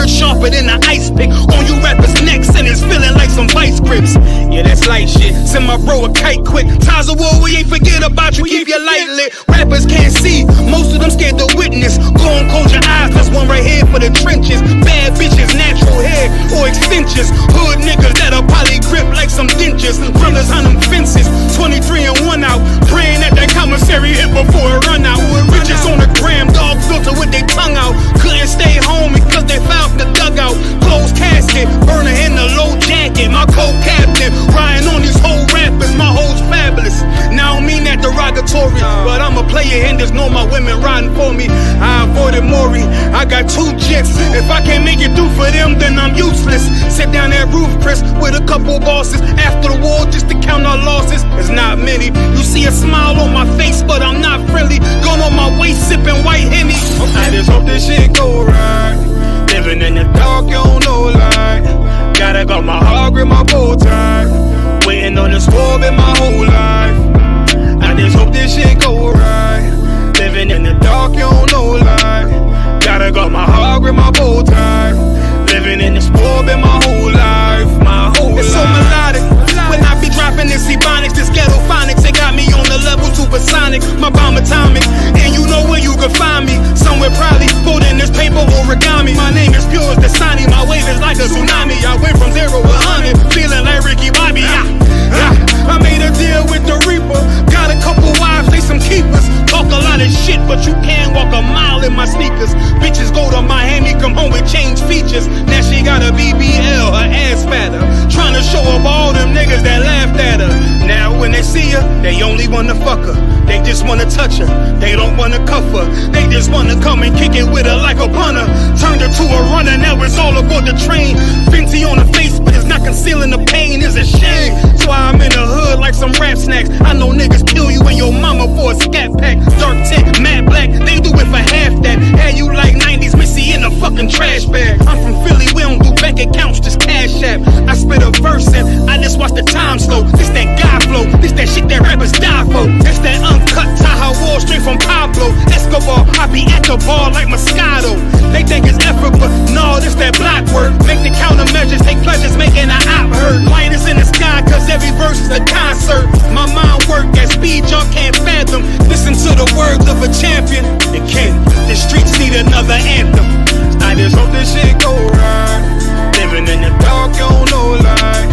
word sharper than an ice pick on you rappers' necks, and it's feeling like some vice grips. Yeah, that's light shit. Send my bro a kite quick. Ties of war, we ain't forget about you. Keep your light lit. Rappers can't see. Most of them scared to witness. Go and close your eyes. There's one right here for the trenches. Bad bitches, natural hair or extensions. Hood niggas that'll probably grip like some dentures. Brothers on them fences. 23 and 1 out. Praying that that commissary hit before it run out. Bitches on the gram, dog filter with their tongue out. Couldn't stay home because they found the dugout. Closed casket, burner in the low jacket. My co-captain, riding on these whole rappers. My hoes fabulous. Now I don't mean that derogatory, but I'm a player and there's no my women riding for me. I avoided Maury. I got 2 jets. If I can't make it through for them, then I'm useless. Sit down that roof, Chris, with a couple bosses. After the war, just to count our losses. It's not many. You see a smile on my face, but I'm not friendly. Going on my way, sipping white Henny. I just hope this shit go right. Living in the dark, you don't know light. Gotta got my heart with my bow tie. Waiting on this war in my whole life. I just hope this shit go right. Living in the dark, you don't know light. Gotta got my heart with my bow tie. Living in this war in my whole life. My whole life. It's so melodic. When I be dropping this ebonics, this ghetto phonics, it got me on the level supersonic. My bomb atomic, and you know where you can find me. Somewhere probably folding this paper origami. My name is pure as the Dasani. My wave is like a tsunami. I went from 0 to 100, feeling like Ricky Bobby. I made a deal with the Reaper. Got a couple wives, they some keepers. Talk a lot of shit, but you can't walk a mile in my sneakers. Bitches go to Miami, come home with change features. Now she got a BBL, her ass fatter. Trying to show up all them niggas that laughed at her. Now when they see her, they only wanna fuck her. They just wanna touch her, they don't wanna cuff her. They just wanna come and kick it with her like a punter. Turned her to a runner, now it's all aboard the train. Fenty on her face, but it's not concealing the pain, it's a shame. So I'm in the hood like some rap snacks. I know niggas kill you and your mama for a scat pack. Dark tint, matte black, they do it for half that. Had you like 90s Missy in a fucking trash bag. I'm from Philly, we don't do bank accounts, just cash app. I spit a verse and I just watch the time slow. This that guy flow, this that shit that rappers die for. This that uncut Taha Wall straight from Pablo Escobar. I be at the bar like Moscato. They think it's effort, but no, this that block work. Make the countermeasures, take pleasures, making an op hurt. Lighters in the sky, cause every verse is a concert. My mind work at speed y'all can't fathom. Listen to the words of a champion. It can't, the streets need another anthem. I just hope this shit go right. Living in the dark, you don't know light.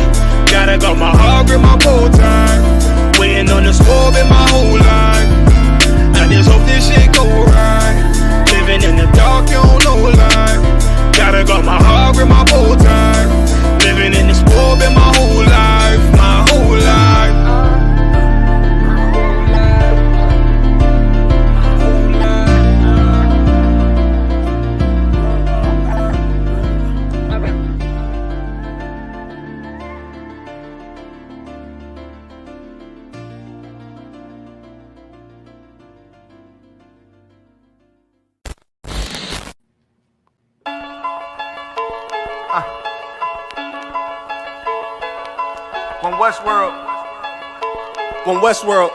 Gotta got my heart with my bow tie. Waiting on this war in my whole life. I just hope this shit go right. Living in the dark, you don't know light. Gotta got my heart with my bow tie. Living in this war in my whole life. My whole life. From Westworld.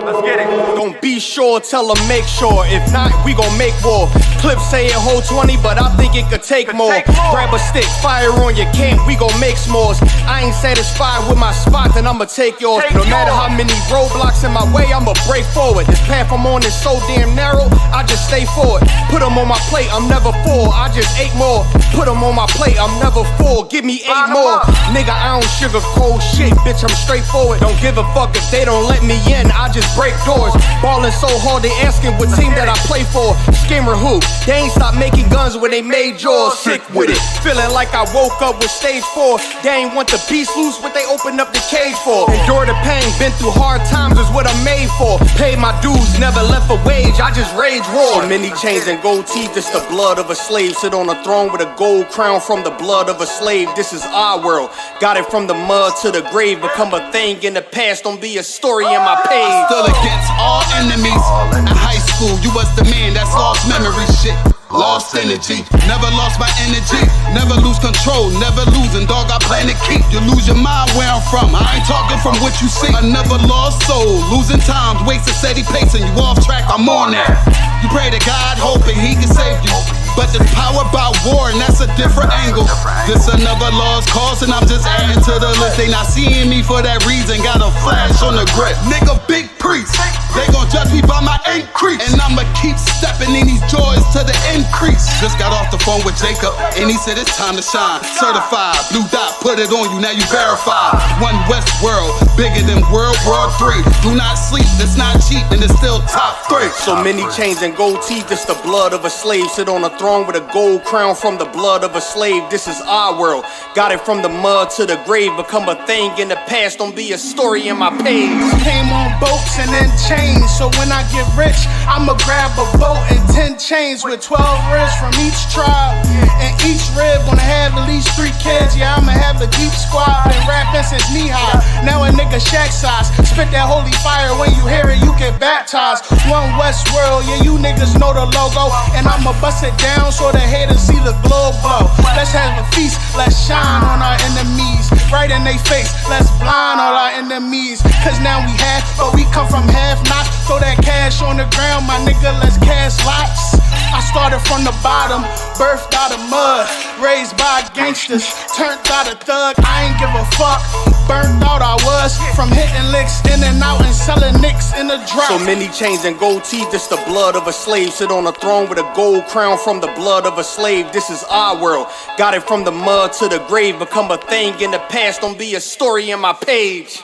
Let's get it. Don't be sure, tell them make sure. If not, we gon' make war. Clips say it hold 20, but I think it could take more. Grab a stick, fire on your camp, we gon' make s'mores. I ain't satisfied with my spot, then I'ma take yours. No matter how many roadblocks in my way, I'ma break forward. This path I'm on is so damn narrow, I just stay forward. Put them on my plate, I'm never full, I just ate more. Put them on my plate, I'm never full, give me 8 more. Nigga, I don't sugarcoat shit, bitch, I'm straightforward. Don't give a fuck if they don't let me in, I just break doors. Ballin' so hard, they asking what team that I play for. Skimmer who? They ain't stopped making guns when they made yours. Sick with it, feeling like I woke up with stage 4. They ain't want the piece loose, what they opened up the cage for. Endure the pain, been through hard times is what I'm made for. Paid my dues, never left a wage, I just rage war. So many chains and gold teeth, it's the blood of a slave. Sit on a throne with a gold crown from the blood of a slave. This is our world, got it from the mud to the grave. Become a thing in the past, don't be a story in my page. Stood against all enemies. In high school, you was the man that's lost memory shit. Lost energy, never lost my energy. Never lose control, never losing, dog, I plan to keep. You lose your mind where I'm from, I ain't talking from what you see. I never lost soul, losing times, wasting steady pace, and you off track, I'm on that. You pray to God, hoping he can save you. But there's power by war, and that's a different angle. This another lost cause, and I'm just adding to the list. They not seeing me for that reason. Got a flash on the grip. Nigga, big priest. They gon' judge me by my increase. And I'ma keep stepping in these joys to the increase. Just got off the phone with Jacob, and he said it's time to shine. Certified, blue dot, put it on you, now you verified. One West world, bigger than World War III. Do not sleep, it's not cheap, and it's still top 3. So many chains and gold teeth, this the blood of a slave. Sit on a throne with a gold crown from the blood of a slave. This is our world, got it from the mud to the grave. Become a thing in the past, don't be a story in my page. Came on boats and then chains, so when I get rich, I'ma grab a boat and 10 chains with 12 ribs from each tribe. And each rib gonna have at least 3 kids. Yeah, I'ma have a deep squad. Been rapping since knee high, now a nigga shack size. Spit that holy fire, when you hear it, you get baptized. One West world, yeah, you niggas know the logo. And I'ma bust it down so the haters see the glow glow. Let's have a feast, let's shine on our enemies. Right in they face, let's blind all our enemies. Cause now we have, but we come from half knots. Throw that cash on the ground, my nigga, let's cast lots. I started from the bottom, birthed out of mud, raised by gangsters, turned out a thug. I ain't give a fuck, burnt out I was, from hitting licks in and out and selling nicks in the drop. So many chains and gold teeth, this the blood of a slave. Sit on a throne with a gold crown from the blood of a slave. This is our world, got it from the mud to the grave. Become a thing in the past, don't be a story in my page.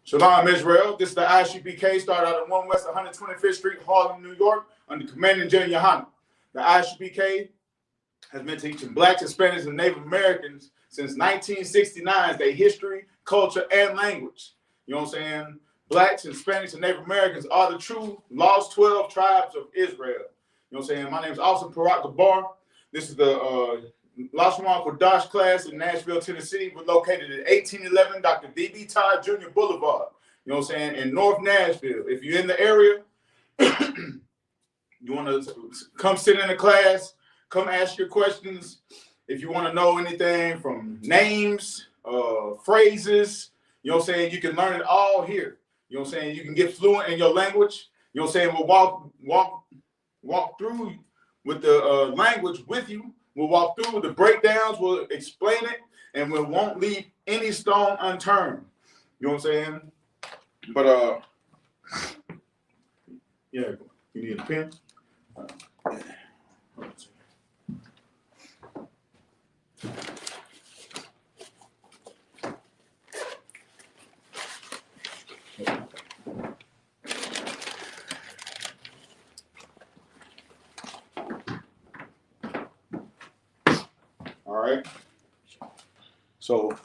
Shalom, Israel. This is the I.S.U.P.K. started out at 1 West 125th Street, Harlem, New York, under Commanding General YAHANNA. The I.S.U.P.K. has been teaching blacks, Hispanics, and Native Americans since 1969 their history, culture, and language. You know what I'm saying? Blacks, Hispanics, and Native Americans are the true lost 12 tribes of Israel. You know what I'm saying? My name is also Parak Gabar. This is the Lashawan Qadash class in Nashville, Tennessee. We're located at 1811 Dr. D.B. Todd Jr. Boulevard. You know what I'm saying? In North Nashville. If you're in the area, you want to come sit in the class, come ask your questions. If you want to know anything from names, phrases, you know what I'm saying? You can learn it all here. You know what I'm saying? You can get fluent in your language. You know what I'm saying? We'll walk through with the language with you. We'll walk through with the breakdowns, we'll explain it, and we won't leave any stone unturned. You know what I'm saying? But, yeah, you need a pen? All right. So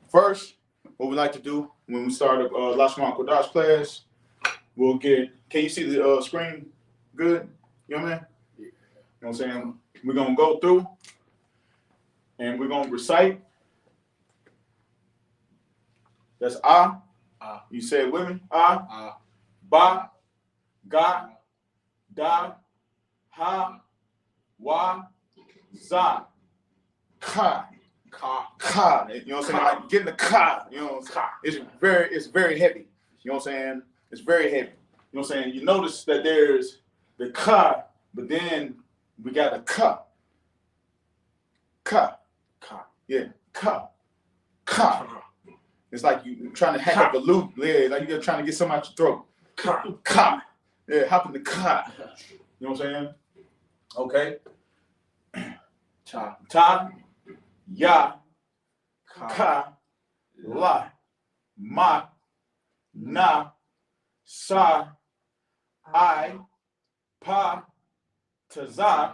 first, what we like to do when we start a Lashawan Qadash class, we'll get. Can you see the screen? Good, you know what I mean? You know what I'm saying? We're gonna go through, and we're gonna recite. That's Ah. You say it with me. Ah. Ba. Ga. Da. Ha. Wa. Za. Ka. You know what I'm saying? Like getting the ka, you know what I'm saying? It's very heavy. You know what I'm saying? It's very heavy. You know what I'm saying? You notice that there's the ka, but then we got a ka. Yeah, ka. It's like you trying to hack up a loop. Yeah, like you're trying to get something out your throat. Ka. Yeah, hop in the ka. You know what I'm saying? Okay. Ta. Ya, ka, la, ma, na, sa, I, pa, taza,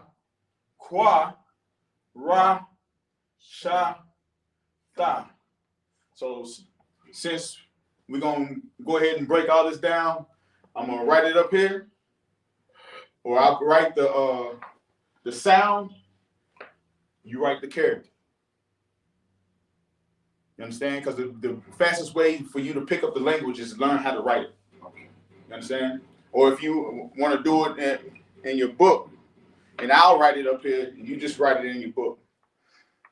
kwa, ra, sha, ta. So since we're going to go ahead and break all this down, I'm going to write it up here, or I'll write the sound, you write the character. You understand? Because the fastest way for you to pick up the language is to learn how to write it. You understand? Or if you want to do it in your book, and I'll write it up here, and you just write it in your book.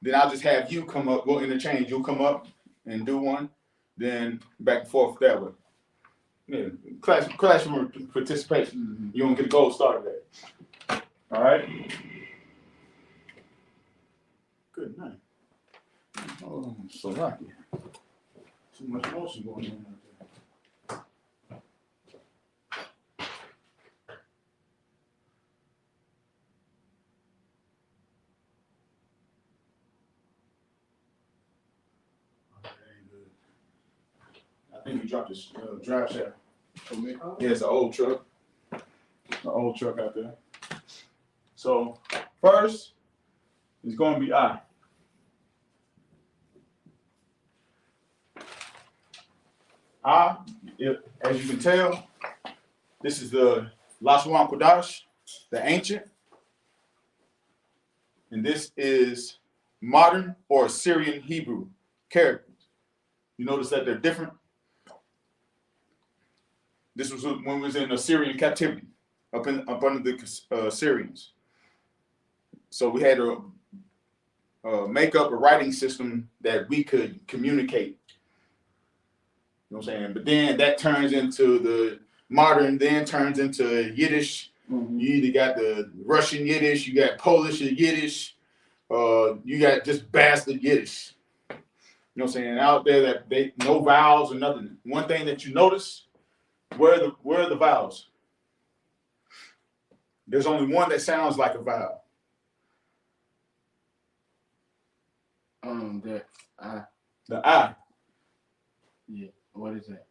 Then I'll just have you come up, we'll interchange. You'll come up and do one, then back and forth that way. Yeah, classroom participation. Mm-hmm. You don't get a gold star today. All right? Good night. Oh, so lucky. Too much motion going on out there. I think you dropped this drive shaft for me. Yeah, it's an old truck. An old truck out there. So first, it's going to be I. As you can tell, this is the Lashawan Qadash, the ancient. And this is modern or Assyrian Hebrew characters. You notice that they're different. This was when we was in Assyrian captivity, up under the Assyrians. So we had to make up a writing system that we could communicate. You know what I'm saying? But then that turns into the modern, then turns into Yiddish. Mm-hmm. You either got the Russian Yiddish, you got Polish Yiddish, you got just bastard Yiddish. You know what I'm saying? Out there that they no vowels or nothing. One thing that you notice, where are the vowels? There's only one that sounds like a vowel. The I. Yeah. What is it?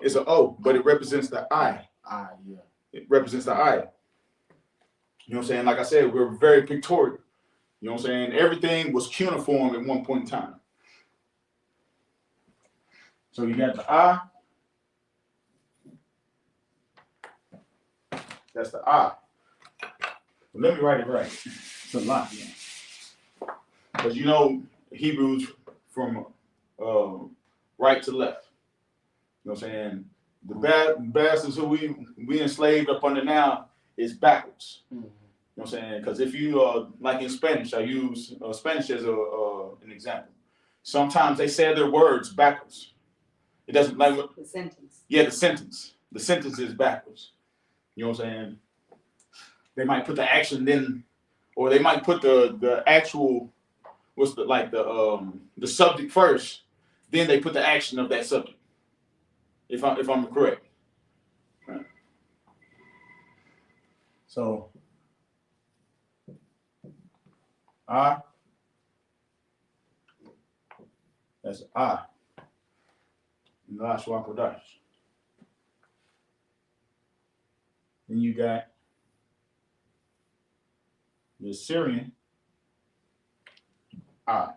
It's an O, but it represents the I. Yeah. It represents the I. You know what I'm saying? Like I said, we're very pictorial. You know what I'm saying? Everything was cuneiform at one point in time. So you got the I. That's the I. But let me write it right. It's a lot. Because you know Hebrews from right to left. You know what I'm saying? The bastards who we enslaved up under now is backwards. Mm-hmm. You know what I'm saying? Because if you, like in Spanish, I use Spanish as an example. Sometimes they say their words backwards. It doesn't like the sentence. Yeah, the sentence. The sentence is backwards. You know what I'm saying? They might put the action then, or they might put the actual, the subject first, then they put the action of that subject. If I'm correct. Right. So I. That's I. Lashawan Qadash. Then you got the Assyrian I.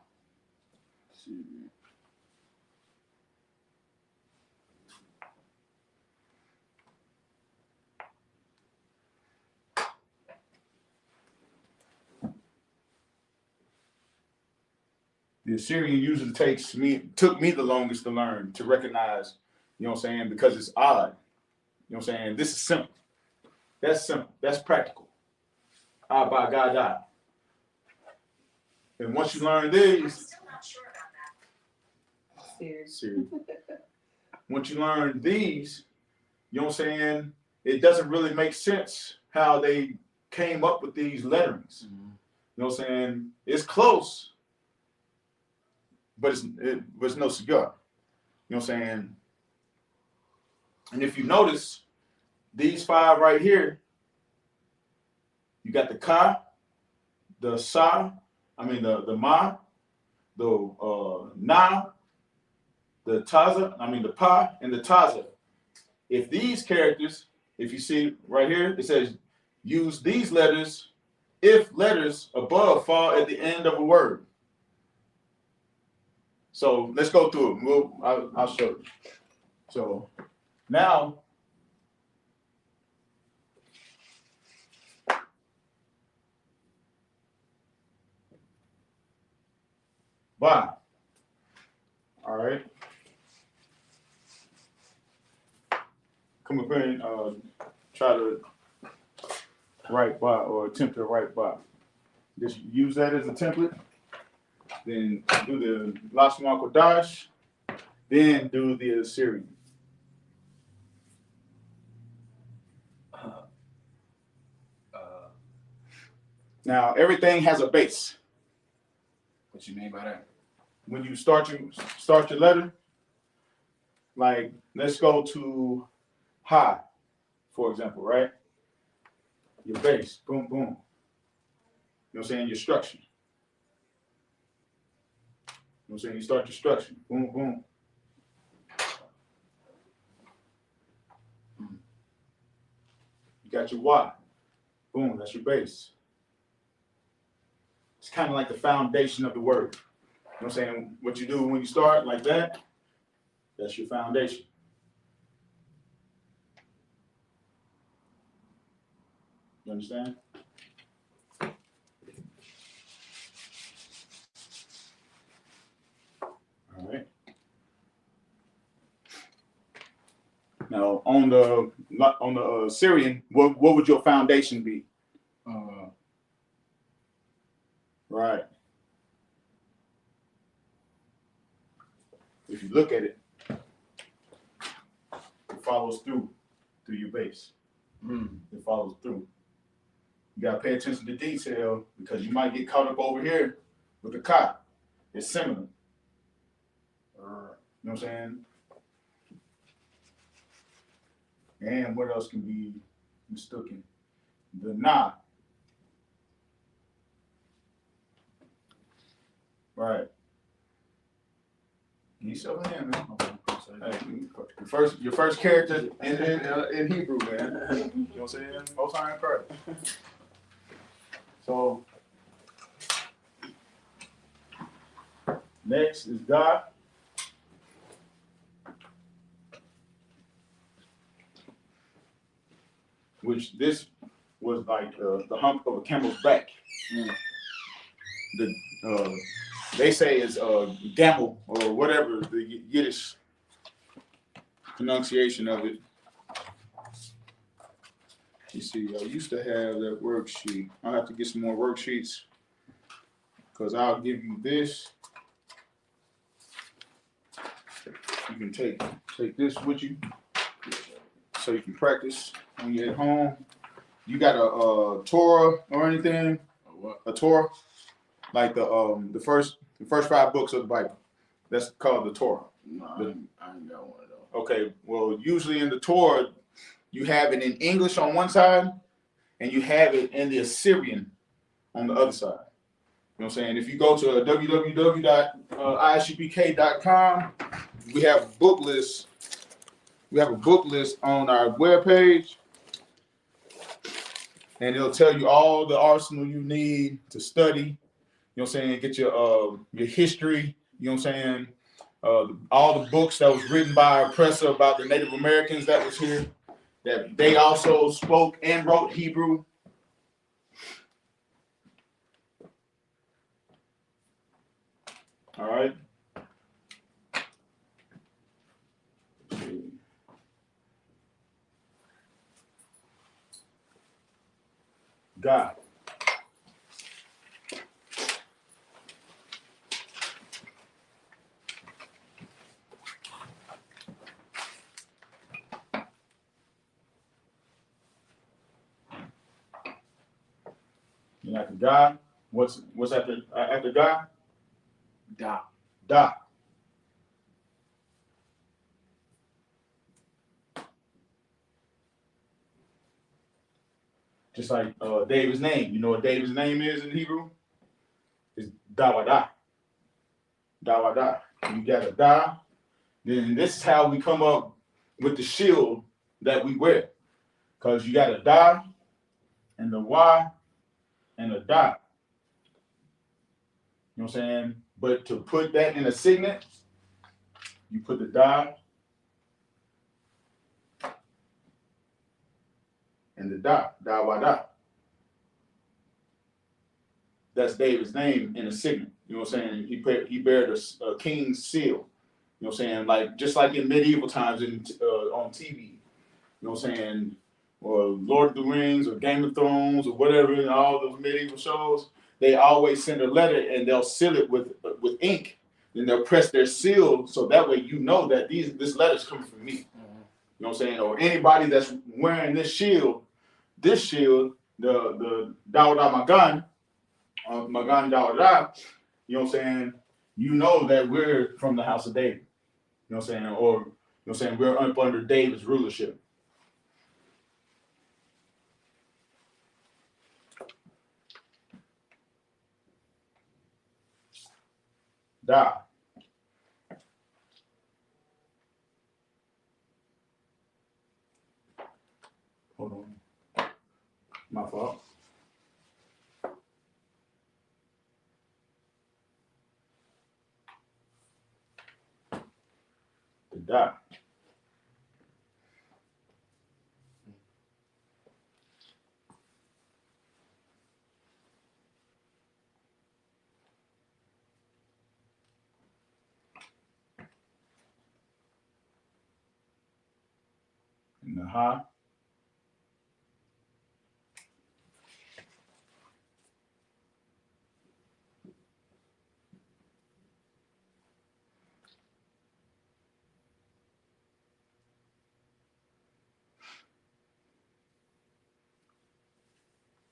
The Assyrian usually took me the longest to learn, to recognize, you know what I'm saying, because it's odd. You know what I'm saying? This is simple. That's simple. That's practical. I by God I. And once you learn these, I'm still not sure about that. Serious. Once you learn these, you know what I'm saying, it doesn't really make sense how they came up with these letterings. Mm-hmm. You know what I'm saying? It's close. But it's no cigar. You know what I'm saying? And if you notice, these five right here, you got the ka, the sa, the ma, the na, the taza, the pa, and the taza. If these characters, if you see right here, it says use these letters if letters above fall at the end of a word. So let's go through it. I'll show you. So now, ba. come up here and try to write by or attempt to write by. Just use that as a template. Then do the Lashawan Qadash. Then do the Assyrian. Now everything has a base. What you mean by that? When you start your letter, like let's go to high, for example, right? Your base, boom, boom. You know what I'm saying? Your structure. You know what I'm saying? You start your structure, boom, boom. You got your Y, boom, that's your base. It's kind of like the foundation of the word. You know what I'm saying? What you do when you start like that, that's your foundation. You understand? All right. Now on the Syrian, what would your foundation be? Right. If you look at it, it follows through your base. It follows through. You gotta pay attention to detail because you might get caught up over here with the ka. It's similar. You know what I'm saying? And what else can be mistaken? The na. Right. You show the hand, man. Hey, your first character in Hebrew, man. You know what I'm saying? Most High in Christ. So next is God. Which this was like the hump of a camel's back. They say it's gamel or whatever the Yiddish pronunciation of it. You see, I used to have that worksheet. I'll have to get some more worksheets because I'll give you this. You can take this with you so you can practice when you're at home. You got a Torah or anything? A Torah? Like the first 5 books of the Bible. That's called the Torah. No, I ain't got one of those. Okay, well, usually in the Torah, you have it in English on one side, and you have it in the Assyrian on the other side. You know what I'm saying? If you go to www.I.S.U.P.K.com, we have book lists. We have a book list on our webpage, and it'll tell you all the arsenal you need to study. You know what I'm saying? Get your history. You know what I'm saying? All the books that was written by our oppressor about the Native Americans that was here, that they also spoke and wrote Hebrew. All right. God. You after God? What's after God? Da. Da. Just like David's name. You know what David's name is in Hebrew? It's Dawada. Dawada. You got a Da. Then this is how we come up with the shield that we wear. Because you got a Da and the Y and a Da. You know what I'm saying? But to put that in a signet, you put the Da and the Da. Dawada. That's David's name in a signet. You know what I'm saying? He bared a king's seal. You know what I'm saying? Like just like in medieval times on TV. You know know what I'm saying, or Lord of the Rings or Game of Thrones or whatever, and all those medieval shows, they always send a letter and they'll seal it with ink. Then they'll press their seal so that way you know that this letter's coming from me. You know what I'm saying? Or anybody that's wearing this shield, the Dawda Magan Dawda, you know what I'm saying? You know that we're from the house of David. You know what I'm saying? Or, you know what I'm saying? We're up under David's rulership. Da. Hold on. My fault. The da. And the ha.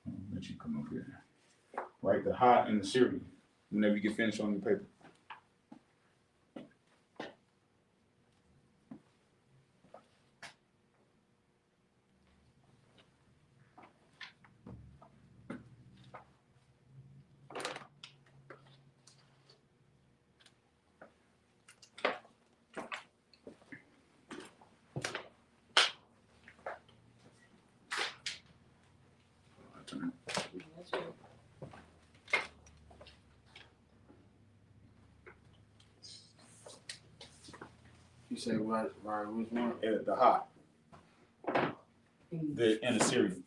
I'll let you come up here. Write the ha in the Syrian whenever you get finished on your paper. You say what? Right, which one? The ha. The in the Syrian.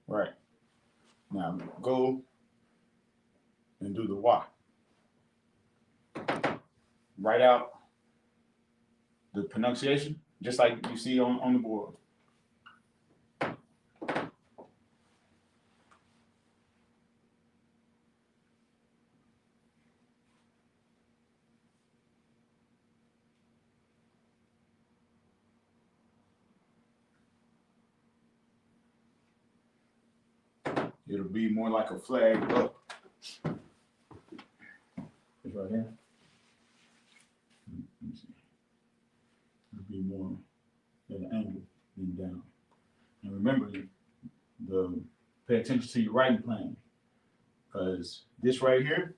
Right. Now go and do the wa. Write out the pronunciation, just like you see on the board. It'll be more like a flag up. It's right here. Let me see. It'll be more at an angle than down. And remember, pay attention to your writing plan, because this right here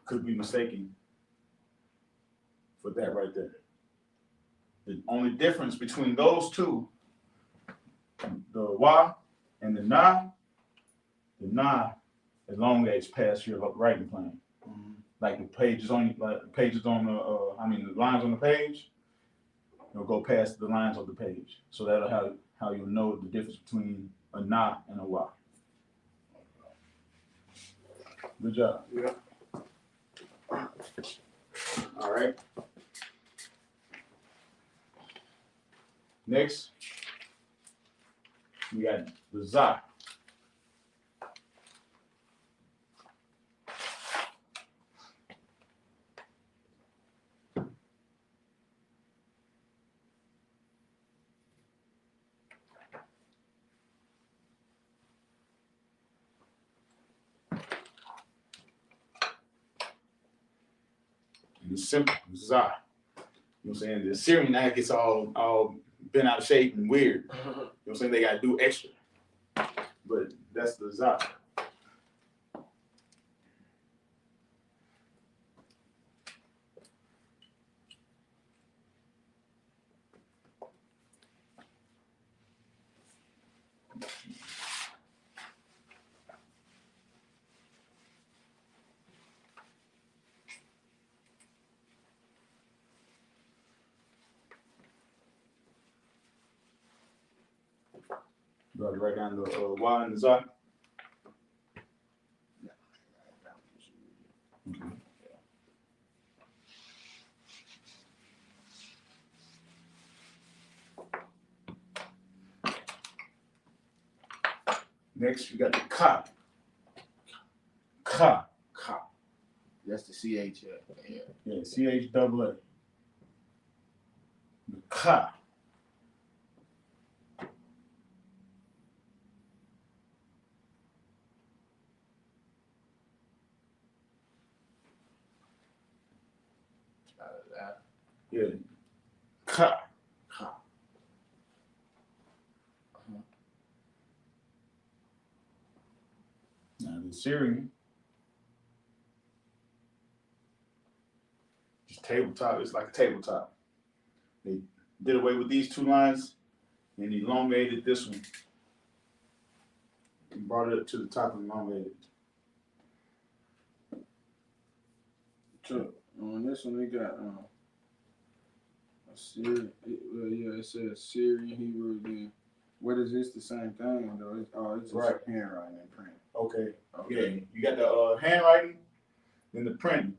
could be mistaken for that right there. The only difference between those two, the wa and the na, as long as it's past your writing plan. Like the pages on the the lines on the page, it'll go past the lines on the page. So that'll how you'll know the difference between a na and a wa. Good job. Yeah. All right. Next, we got the za. It's simple, za. You know what I'm saying? The Syrian now gets all bent out of shape and weird. You know what I'm saying? They gotta do extra. But that's the za. You gotta write down the Y and the za. Next, you got the ka. Ka. Ka. That's the CH. Yeah. Yeah, CH-double-A. The ka. Yeah. Ka. Ka. Now the Syrian, just tabletop. It's like a tabletop. They did away with these two lines and elongated this one. And brought it up to the top and elongated. So on this one, they got a Syrian. It says Syrian Hebrew again. What is this? The same thing though? It's just Right. handwriting and print. Okay. Okay. Yeah, you got the handwriting and the printing.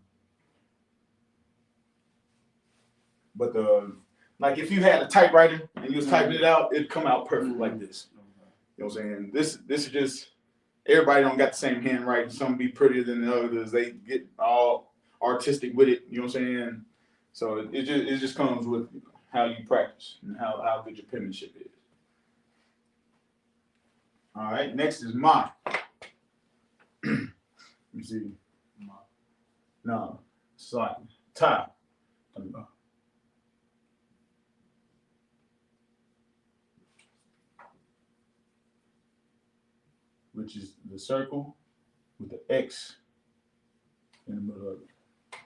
But like if you had a typewriter and you was typing it out, it'd come out perfect like this. You know what I'm saying? This is just, everybody don't got the same handwriting. Some be prettier than the others. They get all artistic with it. You know what I'm saying? So it just comes with how you practice and how good your penmanship is. All right, next is ma. Let me see. No, it's like ta. Which is the circle with the X in the middle of it.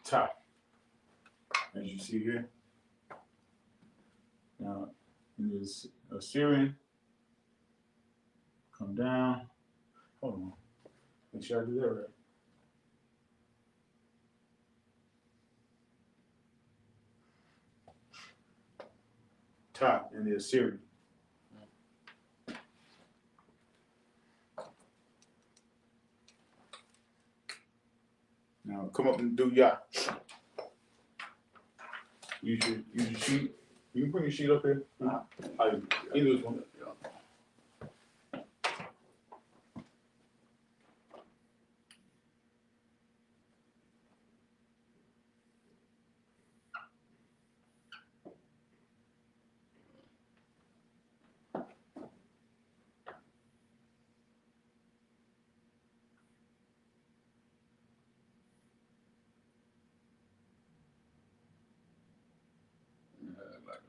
Ta. As you see here. Now, it is a Syrian. Come down. Hold on. Make sure I do that right. Top and the Assyrian. Now come up and do ya. Use your sheet. You can bring your sheet up here. Either this one. Like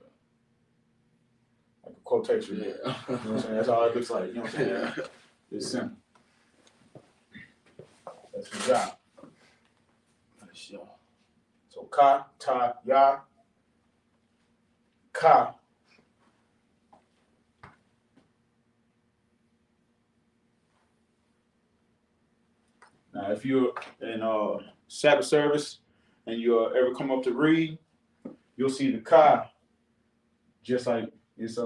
a quotation. Yeah. You know what I'm saying? That's all it looks like. You know what I'm saying? It's simple. That's the job. For sure. So ka, ta, ya, ka. Now, if you're in Sabbath service and you ever come up to read, you'll see the ka just like it's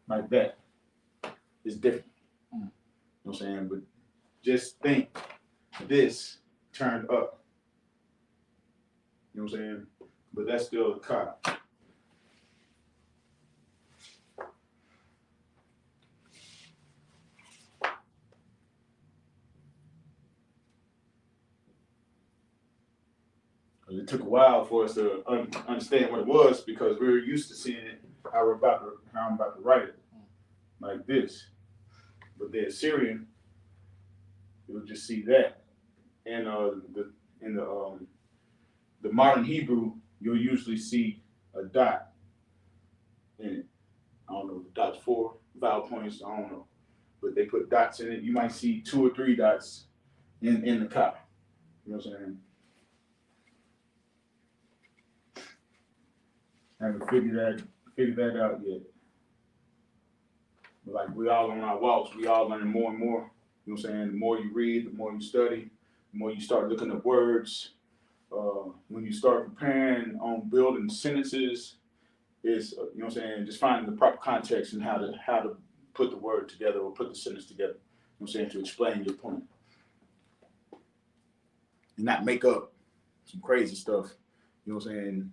like that. It's different. You know what I'm saying? But just think this turned up. You know what I'm saying? But that's still the ka. It took a while for us to understand what it was because we were used to seeing it how I'm about to write it, like this. But the Assyrian, you'll just see that, and the modern Hebrew, you'll usually see a dot in it. I don't know, the dot's for vowel points. I don't know, but they put dots in it. You might see 2 or 3 dots in the ka. You know what I'm saying? Haven't figured that out yet. But like we all on our walks, we all learning more and more. You know what I'm saying? The more you read, the more you study, the more you start looking at words. When you start preparing on building sentences, is you know what I'm saying, just finding the proper context and how to put the word together or put the sentence together. You know what I'm saying, to explain your point. And not make up some crazy stuff. You know what I'm saying?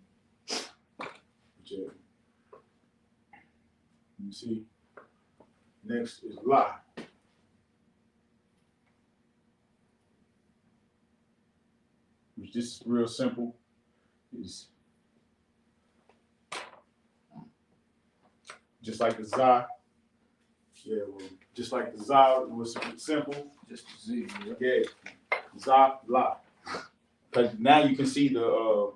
You see, next is La. Which this is real simple. It's just like the Za. Yeah, well, just like the Za, it was simple. Just the Z. Yeah, Za, La. Because now you can see the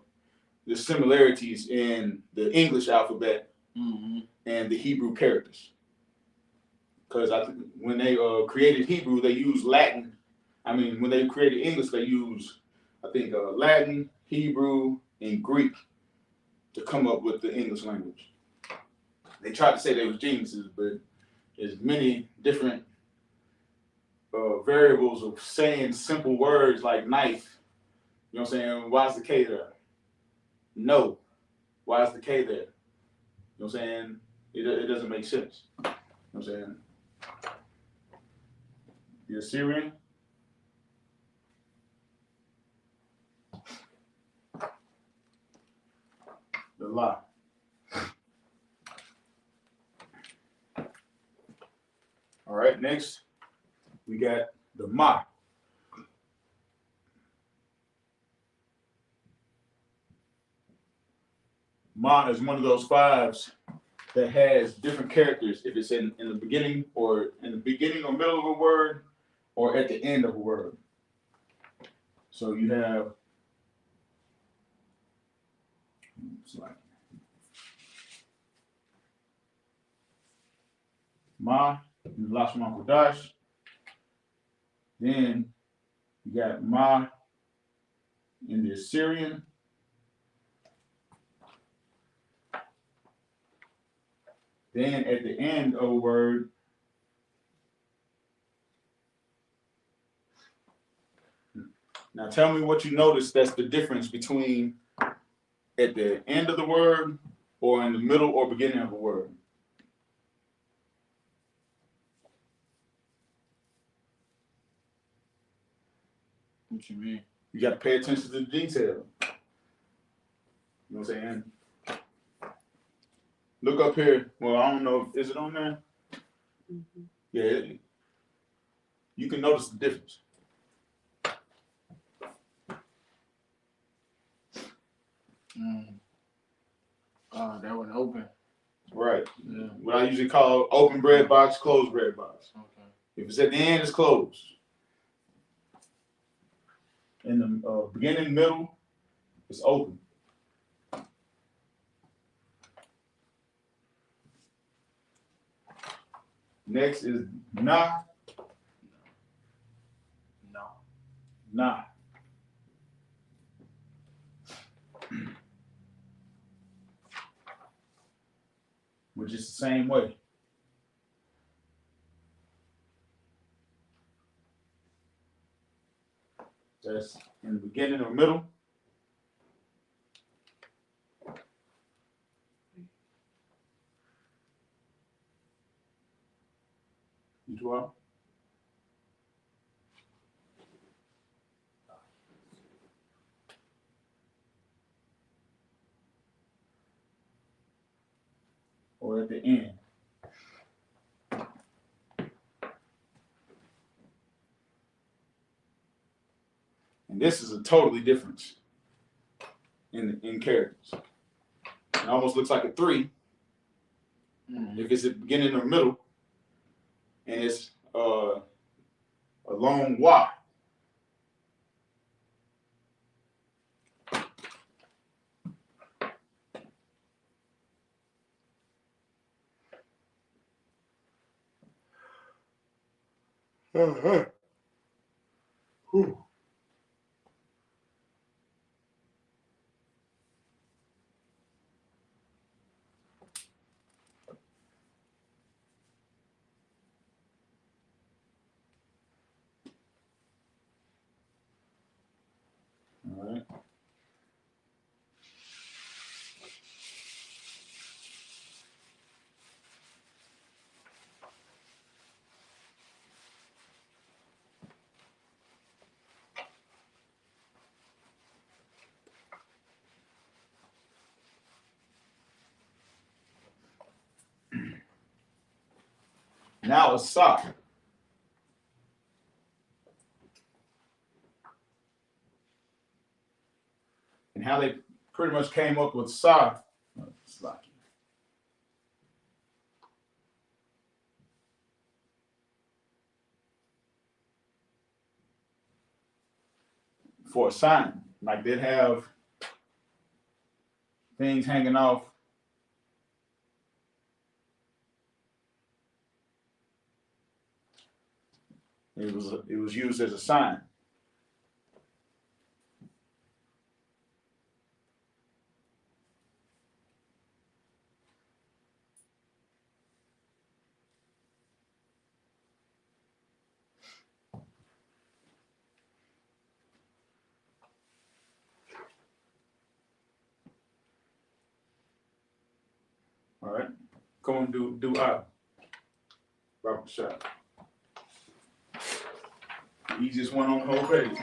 similarities in the English alphabet and the Hebrew characters. Because when they created Hebrew, they used Latin. I mean, when they created English, they used, I think, Latin, Hebrew, and Greek to come up with the English language. They tried to say they was geniuses, but there's many different variables of saying simple words like knife. You know what I'm saying? Why is the K there? No. Why is the K there? You know what I'm saying? It doesn't make sense. You know what I'm saying? The Assyrian. The La. All right, next we got the Ma. Ma is one of those fives that has different characters if it's in the beginning or middle of a word or at the end of a word. So you have Ma in Lashawan Qadash. Then you got Ma in the Assyrian. Then at the end of a word, now tell me what you notice that's the difference between at the end of the word or in the middle or beginning of a word. What you mean? You got to pay attention to the detail. You know what I'm saying? Look up here. Well, I don't know. Is it on there? Mm-hmm. Yeah. You can notice the difference. That one open. Right. Yeah. What I usually call open bread box, closed bread box. Okay. If it's at the end, it's closed. In the beginning, middle, it's open. Next is Na. No. Na. Which is the same way. That's in the beginning or middle. You 12. Or at the end. And this is a totally difference in characters. It almost looks like a 3 if it's at the beginning or middle, and it's a long Y. Whew. All right. Now it's SAR. And how they pretty much came up with SAR. It's like, for a sign. Like they'd have things hanging off. It was used as a sign. All right. Come on, do I. Robert Shot. Easiest one on the whole page.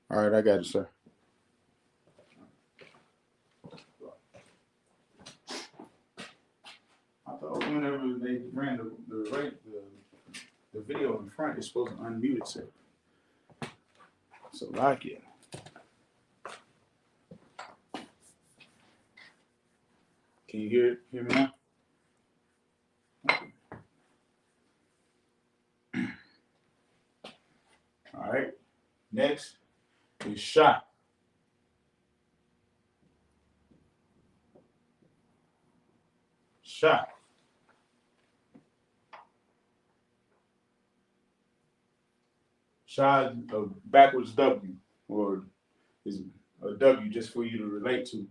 All right, I got it, sir. I thought whenever they ran the video in front, it's supposed to unmute itself. So like it. Can you hear me now? All right. Next is shot. Shot. Shot a backwards W, or is a W just for you to relate to.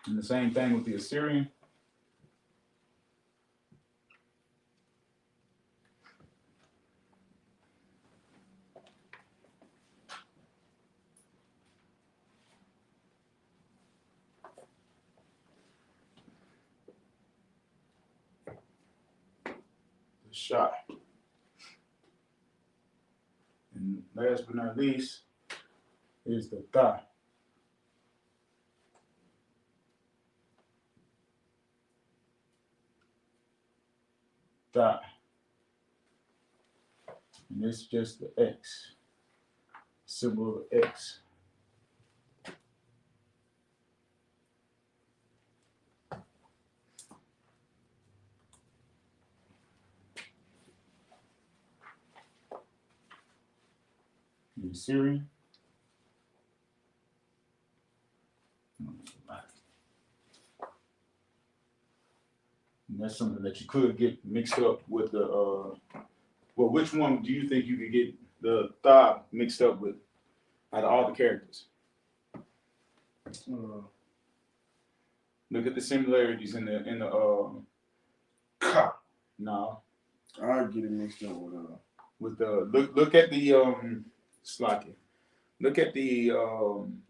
And the same thing with the Assyrian. The shot. And last but not least is the thigh. Thigh. And it's just the X. Symbol of X. The Assyrian. And that's something that you could get mixed up with the well, which one do you think you could get the thigh mixed up with out of all the characters? Look at the similarities in the no. I get it mixed up with the look at the Slacky. Look at the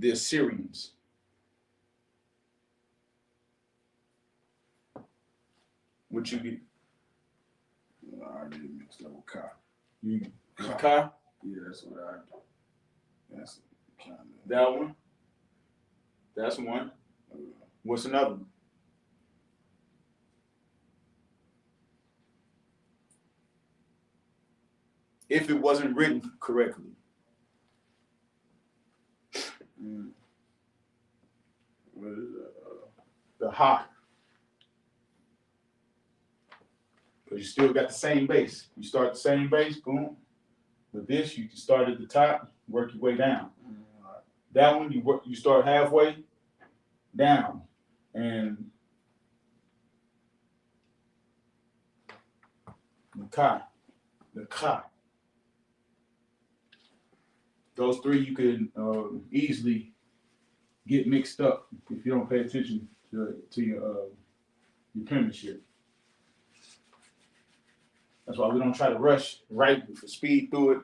Assyrians. What you get? I get it mixed up with Ka. You Ka? Yeah, that's what I do. That's kind of that one. That's one. What's another one? If it wasn't written correctly. What is that? The Ha. Because you still got the same base. You start the same base, boom. With this, you can start at the top, work your way down. That one, you start halfway down. And the Ka. Those three you could easily get mixed up if you don't pay attention to your penmanship. That's why we don't try to rush, write for speed through it.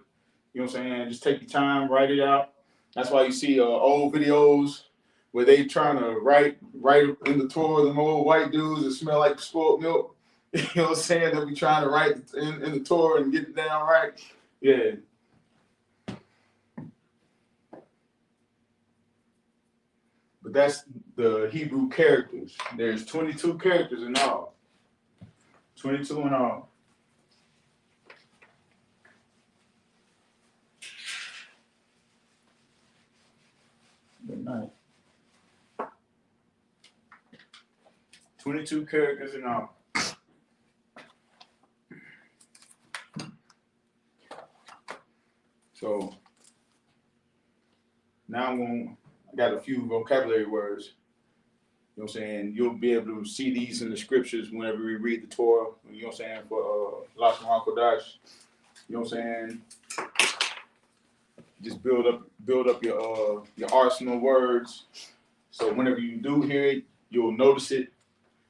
You know what I'm saying? Just take your time, write it out. That's why you see old videos where they trying to write in the tour, them old white dudes that smell like spoiled milk. You know what I'm saying? They'll be trying to write in the tour and get it down right. Yeah. But that's the Hebrew characters. There's 22 characters in all. 22 in all. Good night. 22 characters in all. So now I got a few vocabulary words. You know what I'm saying? You'll be able to see these in the scriptures whenever we read the Torah. You know what I'm saying? For Lashawan Qadash. You know what I'm saying? Just build up your arsenal of words. So whenever you do hear it, you'll notice it.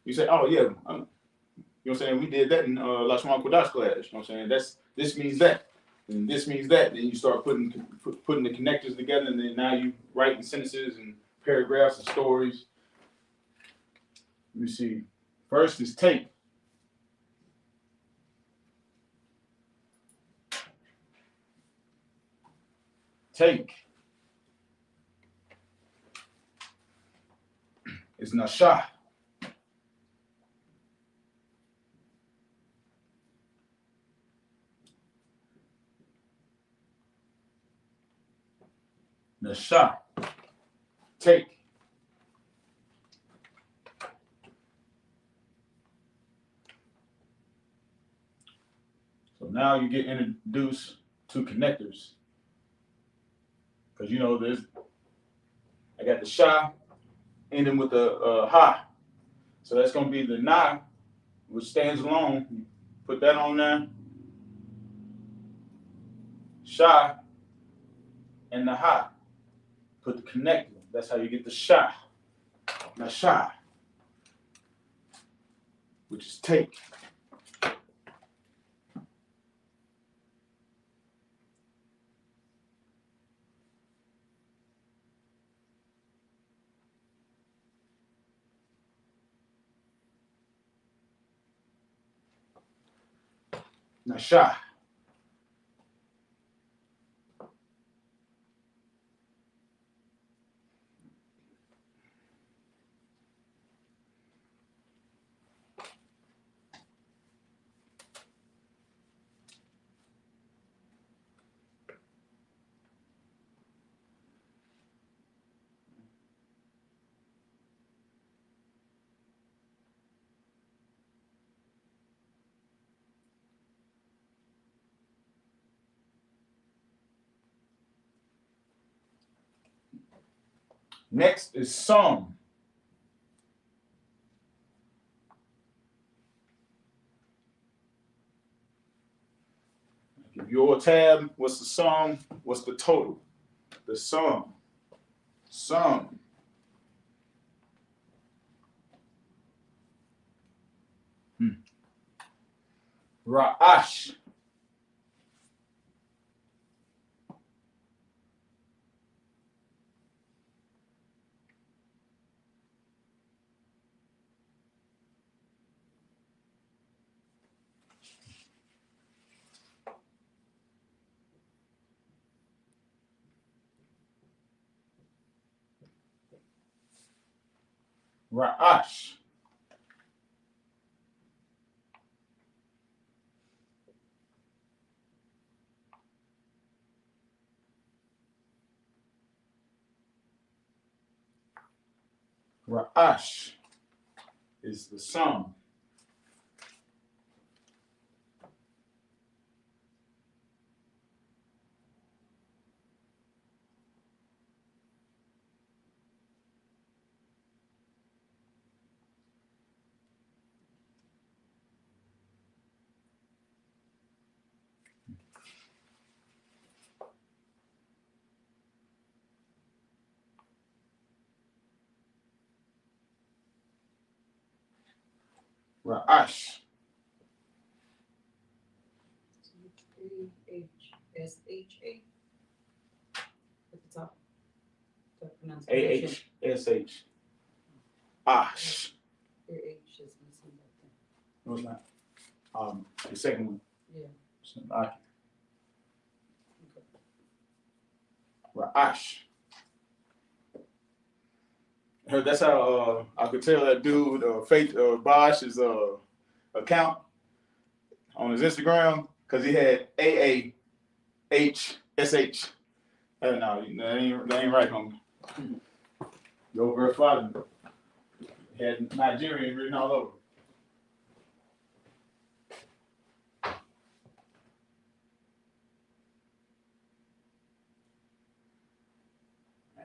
You say, oh yeah, you know what I'm saying? We did that in Lashawan Qadash class. You know what I'm saying? This means that. And this means that. Then you start putting the connectors together, and then now you writing sentences and paragraphs and stories. Let me see. First is take. take. It's Nasha. Nasha. Take. So now you get introduced to connectors. Because you know I got the sha ending with the ha. So that's going to be the na, which stands alone. You put that on there. Sha and the ha. Put the connector. That's how you get the sha. Now sha, which is take. Now sha. Next is sum. Give your tab, what's the sum? What's the total? The sum. Sum. Ra'ash. Ra'ash. Ra'ash is the sum. Ra'ash. A-H-S-H-A at the top. The pronunciation. A-H-S-H. Ash. Your H is missing back there. No, it's not. The second one. Yeah. It's an Aki. Ra'ash. That's how I could tell that dude, Faith Bosch's account on his Instagram, because he had A-A-H-S-H. No, that ain't right, homie. Your grandfather had Nigerian written all over.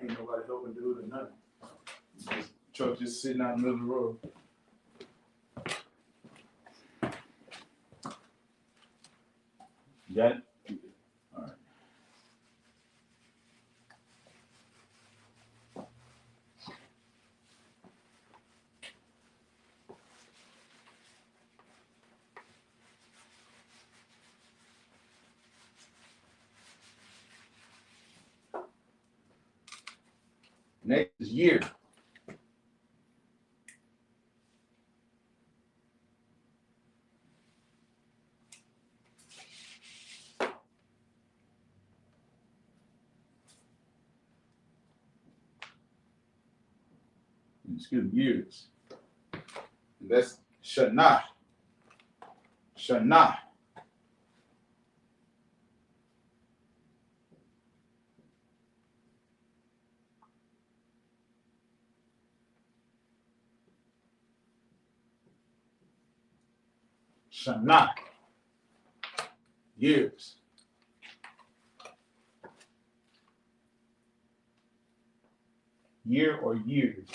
Ain't nobody helping dude or nothing. Truck just sitting out in the middle of the road. You got it? All right. Next is year. excuse me, years. And that's Shana. Shana. Shana. Years. Year or years.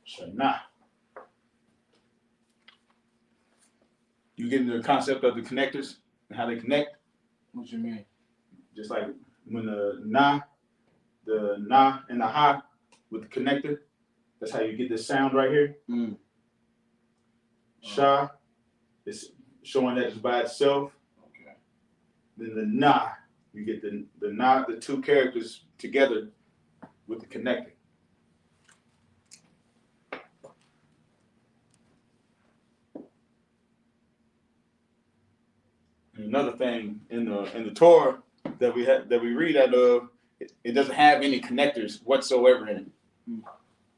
Shana. You get into the concept of the connectors and how they connect. What you mean? Just like when the na and the ha with the connector, that's how you get this sound right here. Mm. Sha is showing that it's by itself. Okay. Then the na, you get the na, the two characters together with the connector. And another thing in the Torah that we read out of, it doesn't have any connectors whatsoever in it. Mm.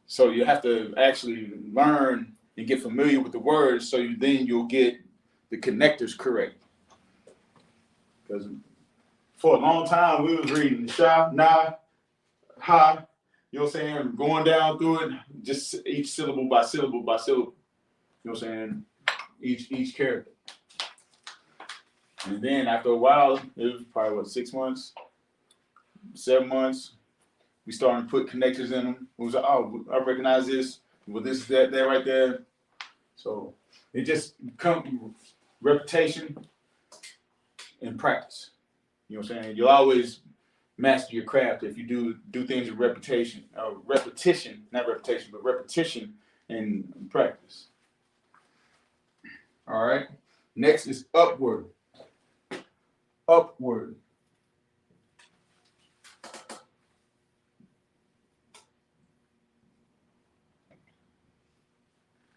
So you have to actually learn and get familiar with the words, so then you'll get the connectors correct. Because for a long time we was reading sha, na, ha, you know what I'm saying, going down through it, just each syllable by syllable by syllable. You know what I'm saying? Each character. And then after a while, it was probably 6 months, 7 months, we started to put connectors in them. It was like, oh, I recognize this. Well, this is that right there. So it just comes repetition and practice. You know what I'm saying? You'll always master your craft if you do things with repetition, not reputation, but repetition and practice. All right. Next is upward. Upward.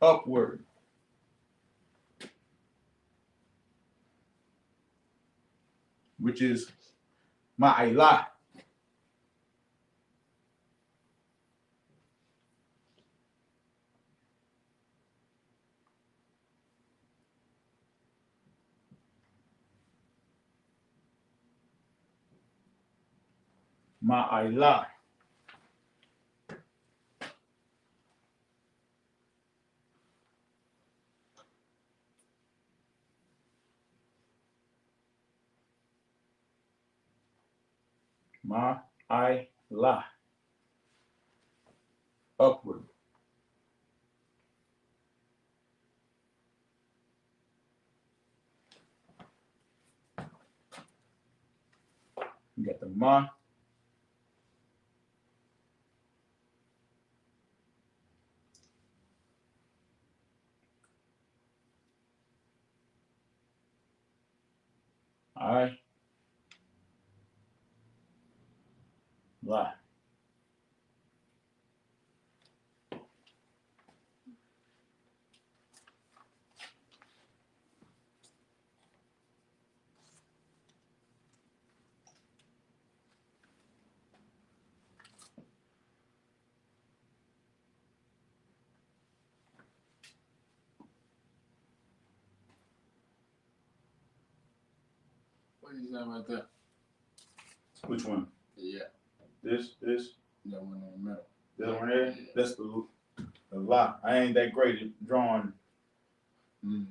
Upward. Which is ma'ila. Ma'ila. Ma'ila. Upward. You got the ma. I. La. What is that right there? Which one? Yeah. This. That one in the middle. This one here. Yeah. That's the la. I ain't that great at drawing. Mm.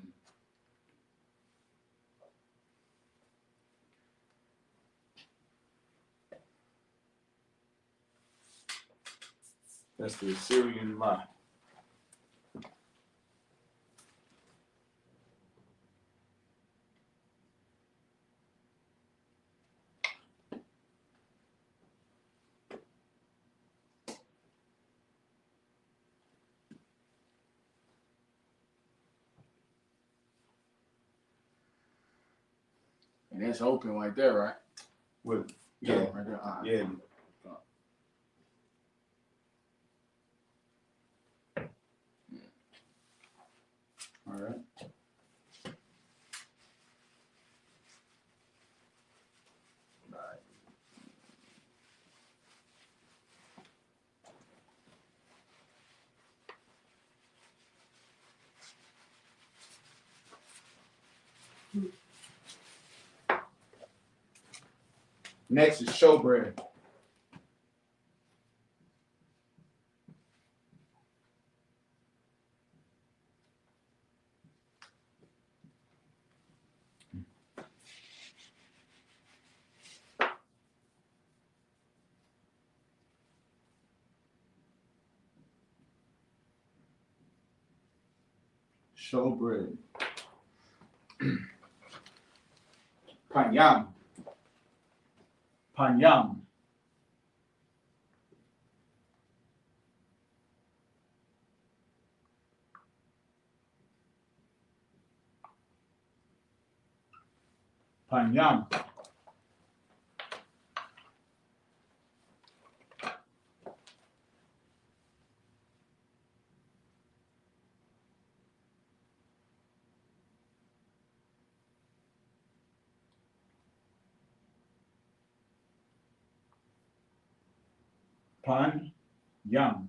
That's the Syrian la. And that's open right there, right? With yeah, right there. All right. yeah. All right. Next is showbread. Showbread. Panyam. Panyam. Panyam. Panyam.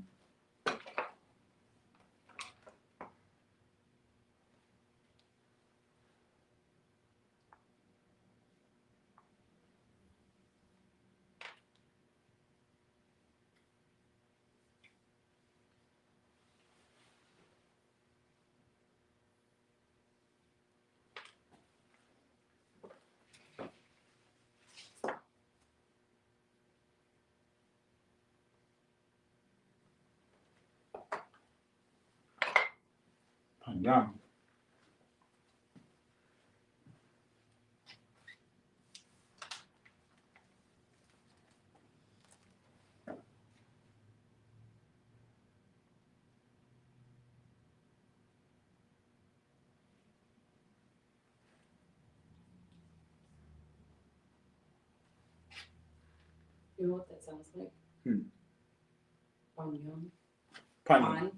Panyam. You know what that sounds like? Panyam. Panyam. Pan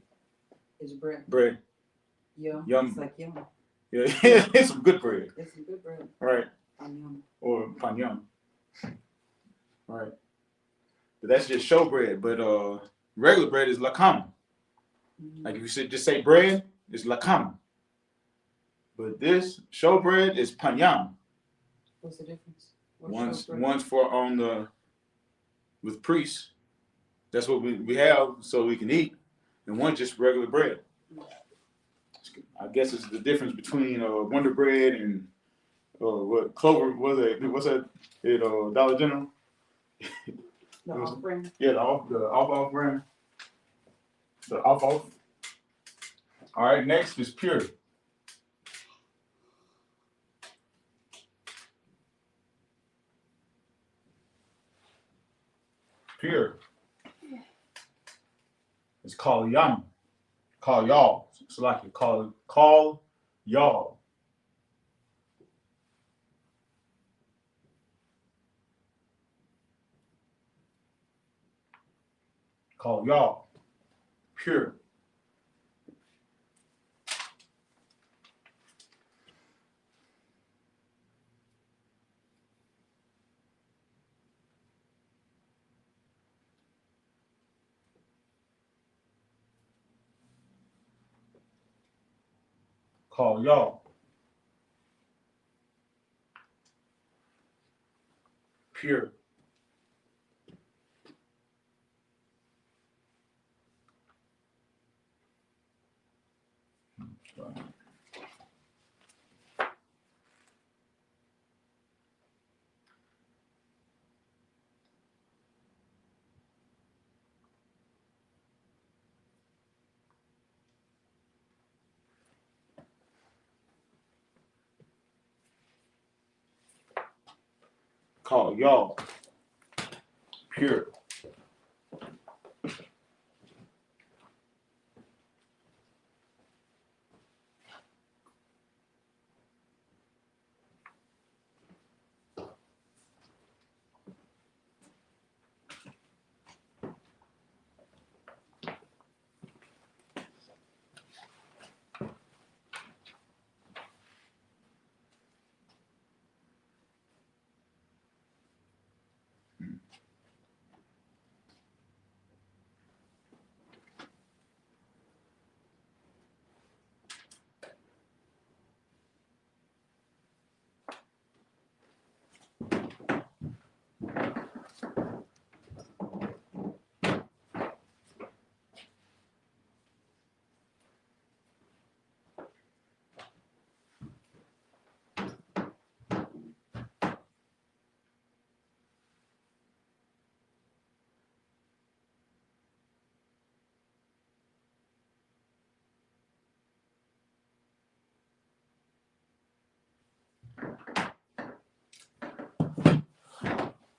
is bread. Bread. Yum. Yum. It's like yum. Yeah, it's some good bread. It's some good bread. Right. Panyam. Or panyam. Right. But that's just showbread. But regular bread is lakam. Like if you just say bread, it's lakam. But this showbread is panyam. What's the difference? What's One's for on the with priests. That's what we have so we can eat. And one's just regular bread. I guess it's the difference between Wonder Bread and what Clover was it? What's that? Dollar General. The off-brand. Yeah, the off brand. The off. All right, next is pure. Pure. It's called yum. Call y'all. It's like you call y'all. Call y'all. Pure. Call y'all. Pure. Call y'all. Pure.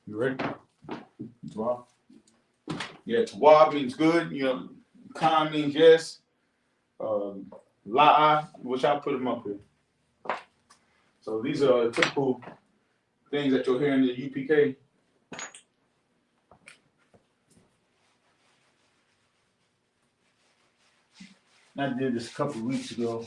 You ready? Tawab? Yeah, Tawab means good. You know, Khan means yes. La'a, which I put them up here. So these are typical things that you'll hear in the UPK. I did this a couple of weeks ago.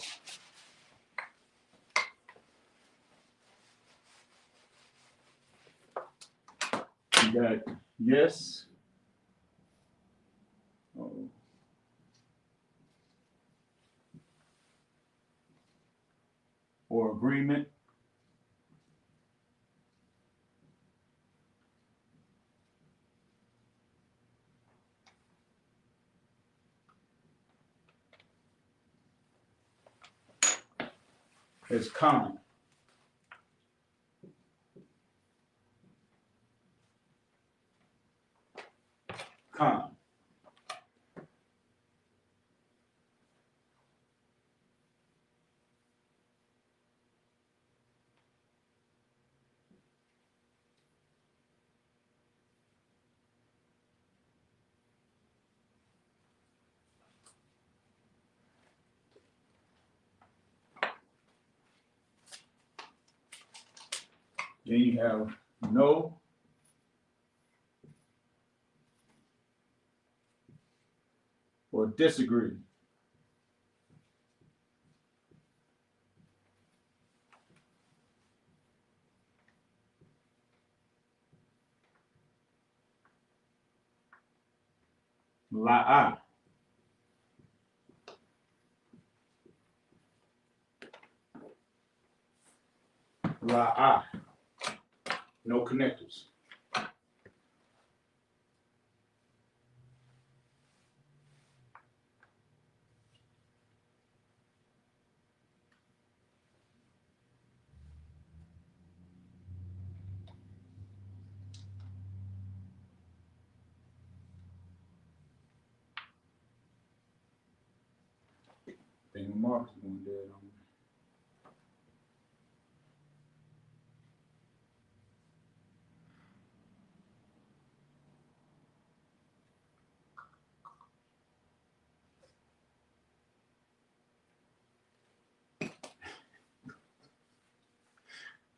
You got yes. Or agreement. It's Khan. Khan. Then you have no. Or disagree. La'a. La'a. No connectors. I think Mark's going dead on me.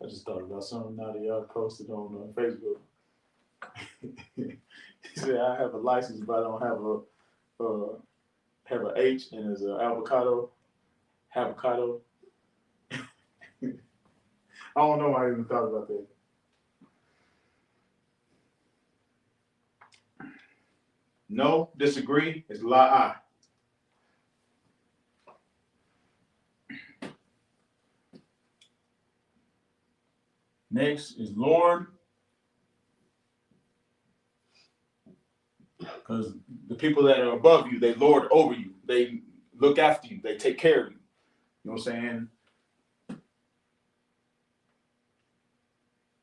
I just thought about something now that y'all posted on Facebook. He said, I have a license, but I don't have a H, and it's an avocado. Avocado. I don't know why I even thought about that. No, disagree is la'a. Next is Lord. Because the people that are above you, they lord over you. They look after you. They take care of you. You know what I'm saying?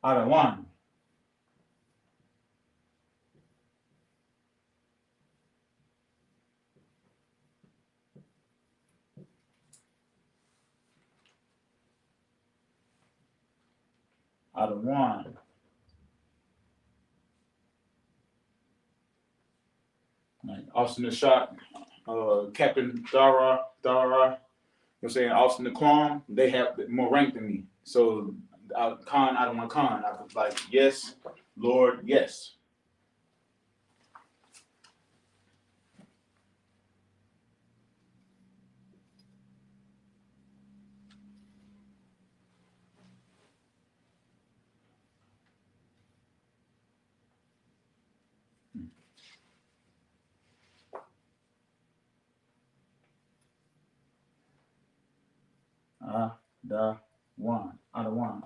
Adawan. Adawan. Like Austin the Shot, Captain Dara, you know what I'm saying? Austin the Quam, they have more rank than me. So Khan, I don't want Khan. I was like, yes, Lord, yes. Adawan.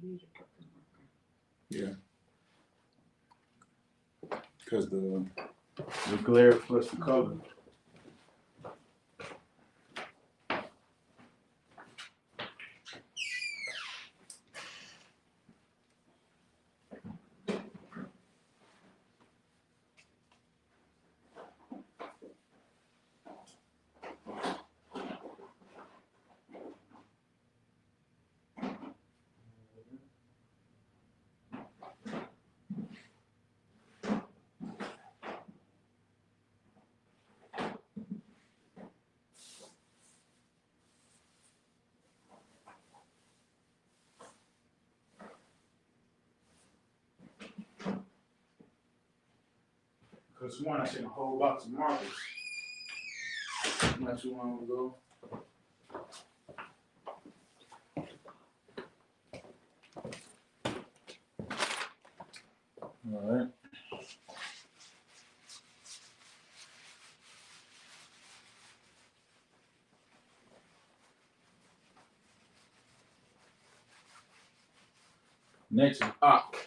you need a purple marker. Yeah. Because the glare plus the color. Because one, I seen a whole box of markers not too long ago. All right. Next is I.S.U.P.K.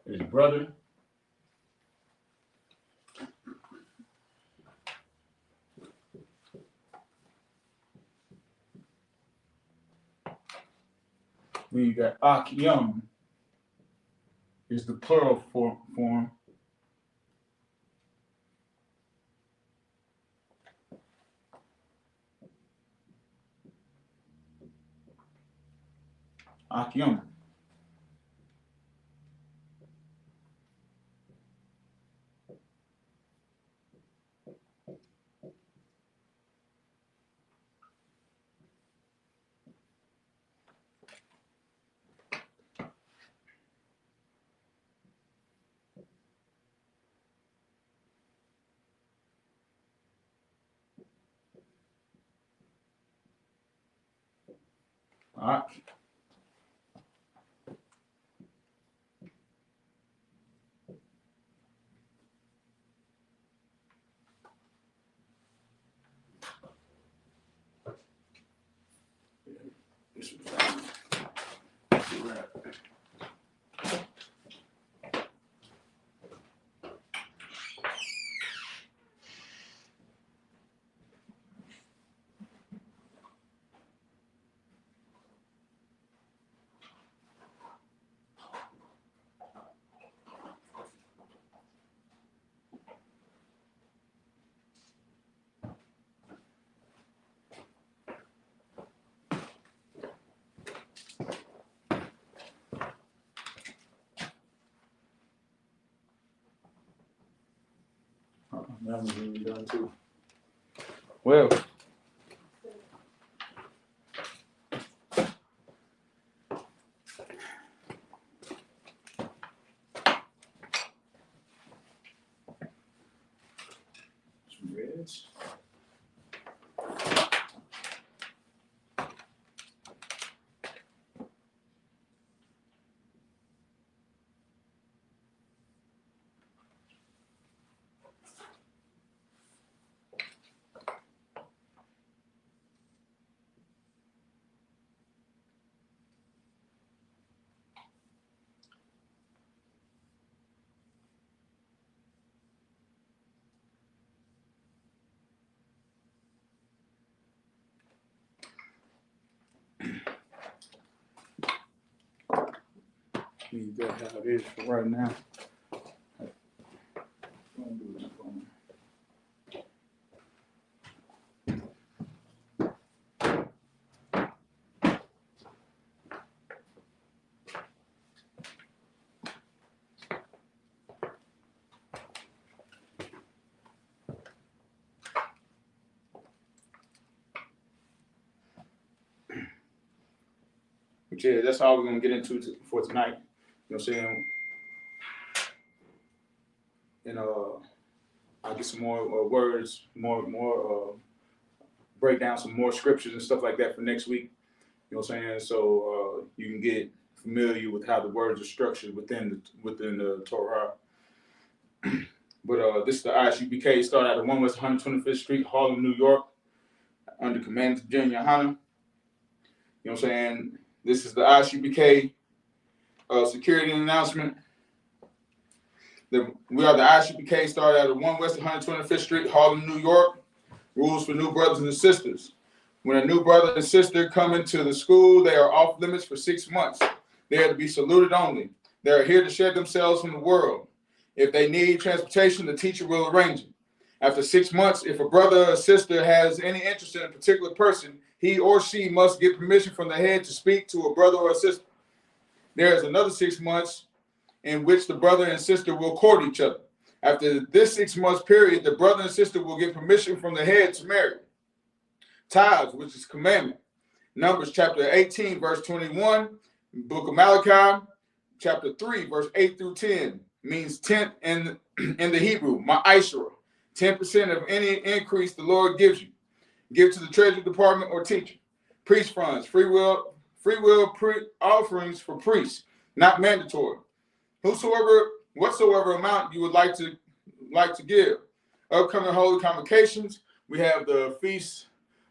His brother. Then you got I.S.U.P.K is the plural form. I.S.U.P.K. All right. This was right. That was really done too. Well, some reds. Leave that how it is for right now. Gonna do this phone. But yeah, that's all we're gonna get into for tonight. You know what I'm saying? And I'll get some more words, more break down some more scriptures and stuff like that for next week. You know what I'm saying? So you can get familiar with how the words are structured within the Torah. But this is the I.S.U.P.K. Started at the 1 West 125th Street, Harlem, New York, under command of General YAHANNA. You know what I'm saying? This is the I.S.U.P.K. Security announcement. We are the I.S.U.P.K. Started at the 1 West 125th Street, Harlem, New York. Rules for new brothers and sisters. When a new brother and sister come into the school, they are off limits for 6 months. They are to be saluted only. They are here to shed themselves from the world. If they need transportation, the teacher will arrange it. After 6 months, if a brother or sister has any interest in a particular person, he or she must get permission from the head to speak to a brother or a sister. There is another 6 months in which the brother and sister will court each other. After this 6 months period, the brother and sister will get permission from the head to marry. Tithes, which is commandment. Numbers chapter 18, verse 21. Book of Malachi, chapter 3, verse 8 through 10, means tenth in the Hebrew, ma'ashra. 10% of any increase the Lord gives you. Give to the treasury department or teacher. Priest funds, free will offerings for priests, not mandatory. Whatsoever amount you would like to give. Upcoming holy convocations, we have the Feast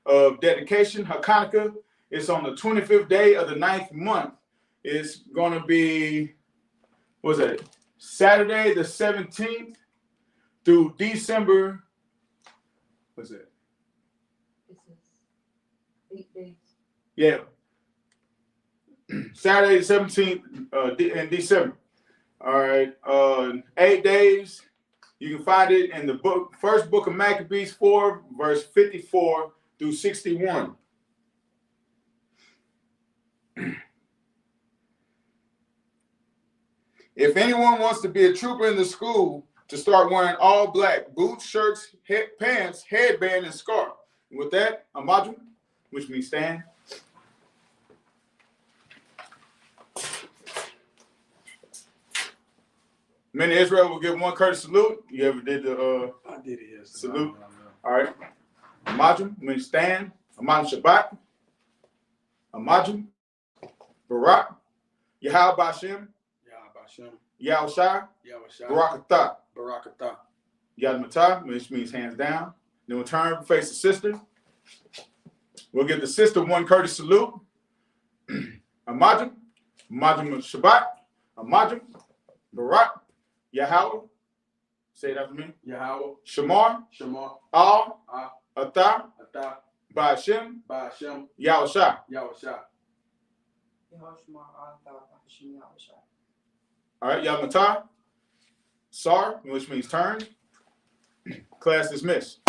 of Dedication, Hanukkah. It's on the 25th day of the 9th month. It's going to be, what's that? Saturday the 17th through December, what's that? This is 8 days. Yeah. Saturday the 17th in December. All right. 8 days. You can find it in the first book of Maccabees 4, verse 54 through 61. If anyone wants to be a trooper in the school, to start wearing all black, boots, shirts, pants, headband, and scarf. And with that, Amadrim, which means stand. Men of Israel will give one courteous salute. You ever did the I did it yesterday. salute? All right. Amadrim, means stand. Amadrim Shabbat. Amadrim. Barak. Yahal Bashem. Yahbashem. Yahushai. Yahushai. Barakatah. Barakatah. Yad Matah, which means hands down. Then we'll turn, face the sister. We'll give the sister one courteous salute. Amadrim. Amadrim Shabbat. Amadrim. Barak. Yahweh. Say it after me. Yahweh. Shamar. Shamar. Al. Ah. Atah. Atah. Ba'ashem. Ba'ashem. Yahushai. Yahushai. All right, Yad Matah. Sar, which means turn. Class dismissed.